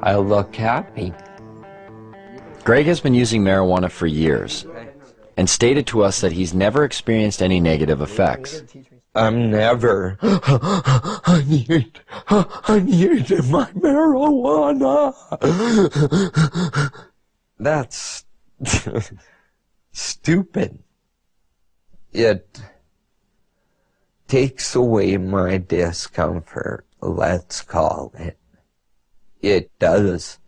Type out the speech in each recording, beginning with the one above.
I look happy. Greg has been using marijuana for years and stated to us that he's never experienced any negative effects. I'm never. I need my marijuana. That's stupid. It takes away my discomfort, let's call it. It does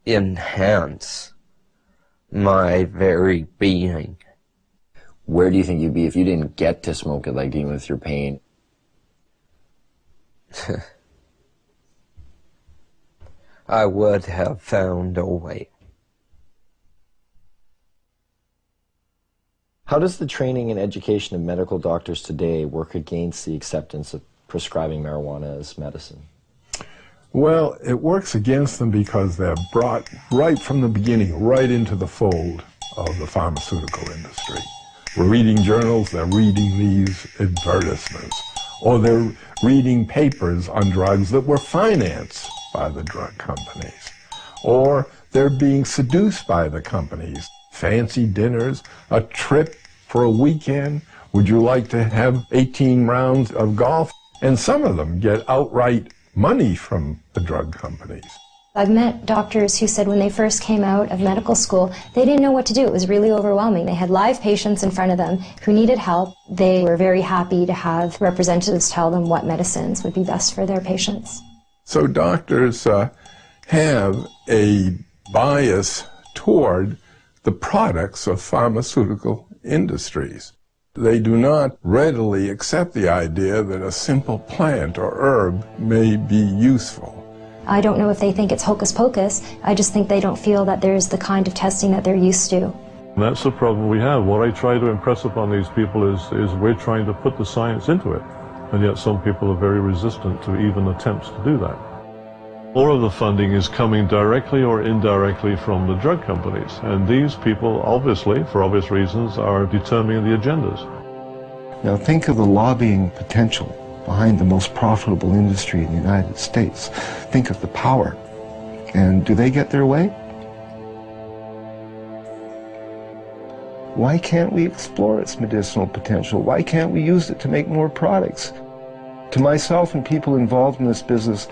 enhance my very being. Where do you think you'd be if you didn't get to smoke it, like dealing with your pain? I would have found a way. How does the training and education of medical doctors today work against the acceptance of prescribing marijuana as medicine? Well, it works against them because they're brought right from the beginning, right into the fold of the pharmaceutical industry. We're reading journals, they're reading these advertisements, or they're reading papers on drugs that were financed by the drug companies, or they're being seduced by the companies. Fancy dinners, a trip for a weekend. Would you like to have 18 rounds of golf? And some of them get outright money from the drug companies. I've met doctors who said when they first came out of medical school, they didn't know what to do. It was really overwhelming. They had live patients in front of them who needed help. They were very happy to have representatives tell them what medicines would be best for their patients. So doctors have a bias toward the products of pharmaceutical industries. They do not readily accept the idea that a simple plant or herb may be useful. I don't know if they think it's hocus pocus. I just think they don't feel that there's the kind of testing that they're used to. And that's the problem we have. What I try to impress upon these people is we're trying to put the science into it, and yet some people are very resistant to even attempts to do that. All of the funding is coming directly or indirectly from the drug companies, and these people, obviously, for obvious reasons, are determining the agendas. Now think of the lobbying potential behind the most profitable industry in the United States. Think of the power. And do they get their way? Why can't we explore its medicinal potential? Why can't we use it to make more products? To myself and people involved in this business,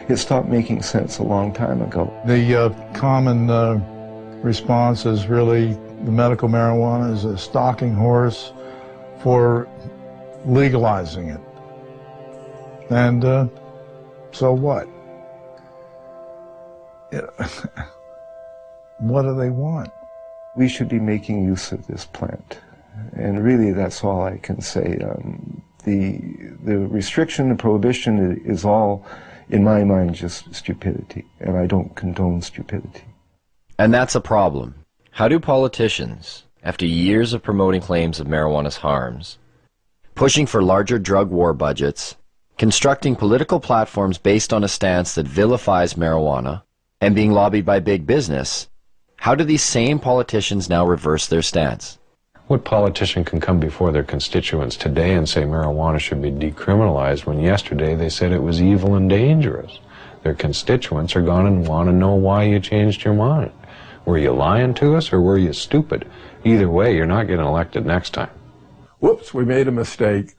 it stopped making sense a long time ago. The common response is really the medical marijuana is a stalking horse for legalizing it. And so what? What do they want? We should be making use of this plant. And really that's all I can say. The restriction, the prohibition is all, in my mind, just stupidity, and I don't condone stupidity. And that's a problem. How do politicians, after years of promoting claims of marijuana's harms, pushing for larger drug war budgets, constructing political platforms based on a stance that vilifies marijuana, and being lobbied by big business, how do these same politicians now reverse their stance? What politician can come before their constituents today and say marijuana should be decriminalized when yesterday they said it was evil and dangerous? Their constituents are going to want to know why you changed your mind. Were you lying to us or were you stupid? Either way, you're not getting elected next time. Whoops, we made a mistake.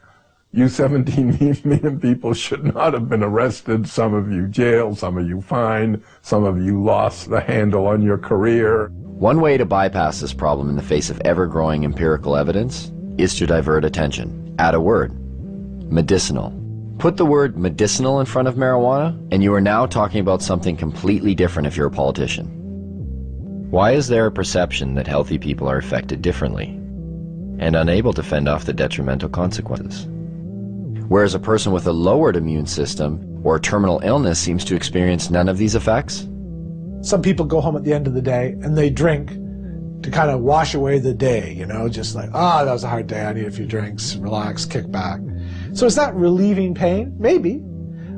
You 17 million people should not have been arrested. Some of you jailed, some of you fined, some of you lost the handle on your career. One way to bypass this problem in the face of ever-growing empirical evidence is to divert attention. Add a word: medicinal. Put the word medicinal in front of marijuana, and you are now talking about something completely different if you're a politician. Why is there a perception that healthy people are affected differently and unable to fend off the detrimental consequences, whereas a person with a lowered immune system or terminal illness seems to experience none of these effects? Some people go home at the end of the day and they drink to kind of wash away the day, you know, just like, that was a hard day, I need a few drinks, relax, kick back. So is that relieving pain? Maybe.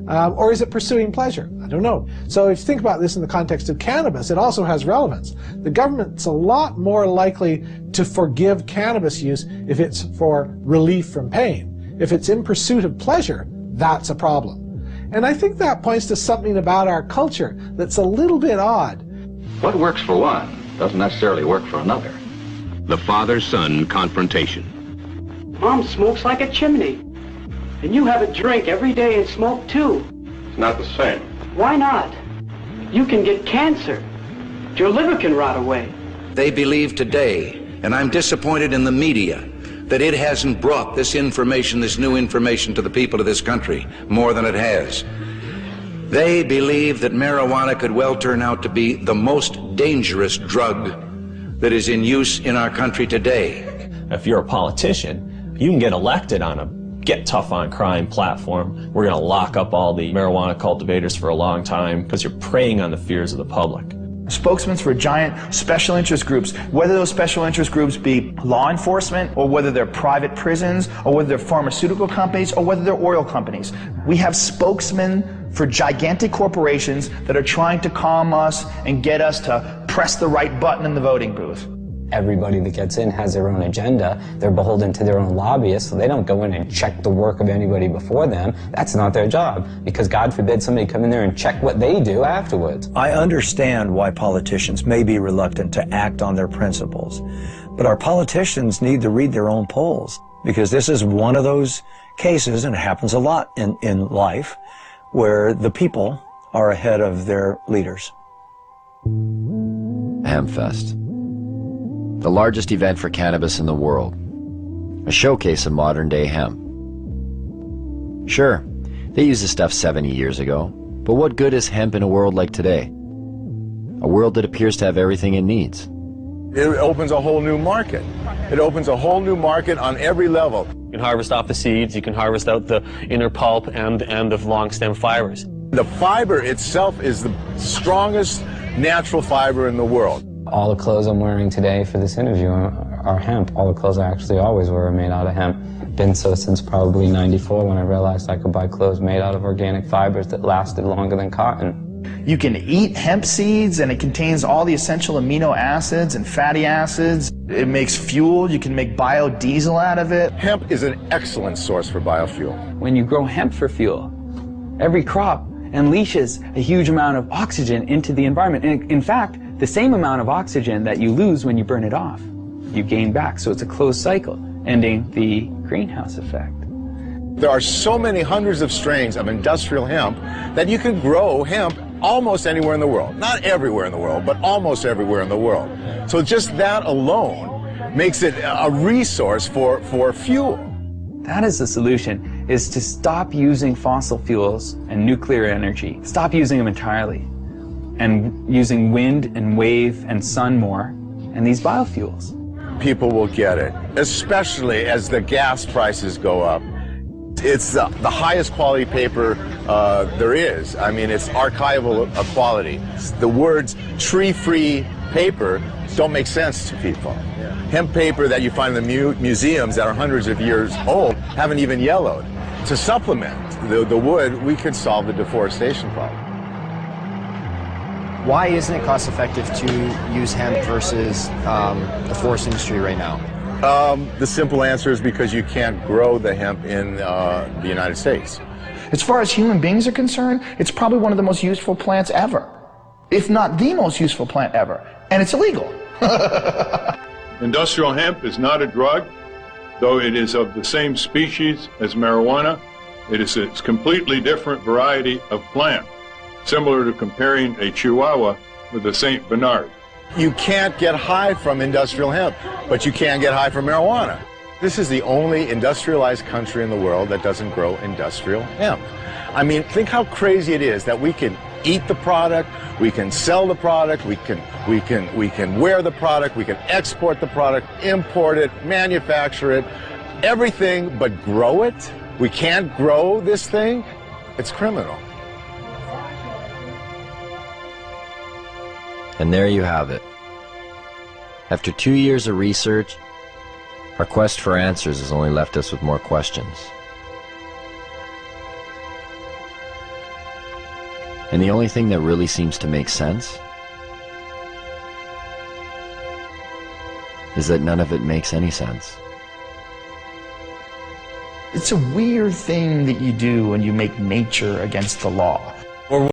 Or is it pursuing pleasure? I don't know. So if you think about this in the context of cannabis, it also has relevance. The government's a lot more likely to forgive cannabis use if it's for relief from pain. If it's in pursuit of pleasure, that's a problem. And I think that points to something about our culture that's a little bit odd. What works for one doesn't necessarily work for another. The father-son confrontation. Mom smokes like a chimney. And you have a drink every day and smoke too. It's not the same. Why not? You can get cancer. Your liver can rot away. They believe today, and I'm disappointed in the media, that it hasn't brought this information, this new information to the people of this country more than it has. They believe that marijuana could well turn out to be the most dangerous drug that is in use in our country today. If you're a politician, you can get elected on a get tough on crime platform. We're going to lock up all the marijuana cultivators for a long time because you're preying on the fears of the public. Spokesmen for giant special interest groups, whether those special interest groups be law enforcement or whether they're private prisons or whether they're pharmaceutical companies or whether they're oil companies. We have spokesmen for gigantic corporations that are trying to calm us and get us to press the right button in the voting booth. Everybody that gets in has their own agenda. They're beholden to their own lobbyists, so they don't go in and check the work of anybody before them. That's not their job, because God forbid somebody come in there and check what they do afterwards. I understand why politicians may be reluctant to act on their principles, but our politicians need to read their own polls, because this is one of those cases, and it happens a lot in life, where the people are ahead of their leaders. Hempfest, the largest event for cannabis in the world, a showcase of modern-day hemp. Sure, they used this stuff 70 years ago, but what good is hemp in a world like today? A world that appears to have everything it needs. It opens a whole new market. It opens a whole new market on every level. You can harvest off the seeds, you can harvest out the inner pulp and the long stem fibers. The fiber itself is the strongest natural fiber in the world. All the clothes I'm wearing today for this interview are hemp. All the clothes I actually always wear are made out of hemp. Been so since probably '94 when I realized I could buy clothes made out of organic fibers that lasted longer than cotton. You can eat hemp seeds, and it contains all the essential amino acids and fatty acids. It makes fuel. You can make biodiesel out of it. Hemp is an excellent source for biofuel. When you grow hemp for fuel, every crop unleashes a huge amount of oxygen into the environment. And in fact, the same amount of oxygen that you lose when you burn it off, you gain back. So it's a closed cycle, ending the greenhouse effect. There are so many hundreds of strains of industrial hemp that you can grow hemp almost anywhere in the world. Not everywhere in the world, but almost everywhere in the world. So just that alone makes it a resource for fuel. That is the solution, is to stop using fossil fuels and nuclear energy. Stop using them entirely, and using wind and wave and sun more, and these biofuels. People will get it, especially as the gas prices go up. It's the highest quality paper there is. I mean, it's archival quality. The words tree-free paper don't make sense to people. Hemp paper that you find in the museums that are hundreds of years old haven't even yellowed. To supplement the wood, we could solve the deforestation problem. Why isn't it cost effective to use hemp versus the forest industry right now? The simple answer is because you can't grow the hemp in the United States. As far as human beings are concerned, it's probably one of the most useful plants ever, if not the most useful plant ever, and it's illegal. Industrial hemp is not a drug, though it is of the same species as marijuana. It is a completely different variety of plant, similar to comparing a Chihuahua with a St. Bernard. You can't get high from industrial hemp, but you can get high from marijuana. This is the only industrialized country in the world that doesn't grow industrial hemp. I mean, think how crazy it is that we can eat the product, we can sell the product, we can wear the product, we can export the product, import it, manufacture it, everything but grow it. We can't grow this thing. It's criminal. And there you have it. After 2 years of research, our quest for answers has only left us with more questions. And the only thing that really seems to make sense is that none of it makes any sense. It's a weird thing that you do when you make nature against the law.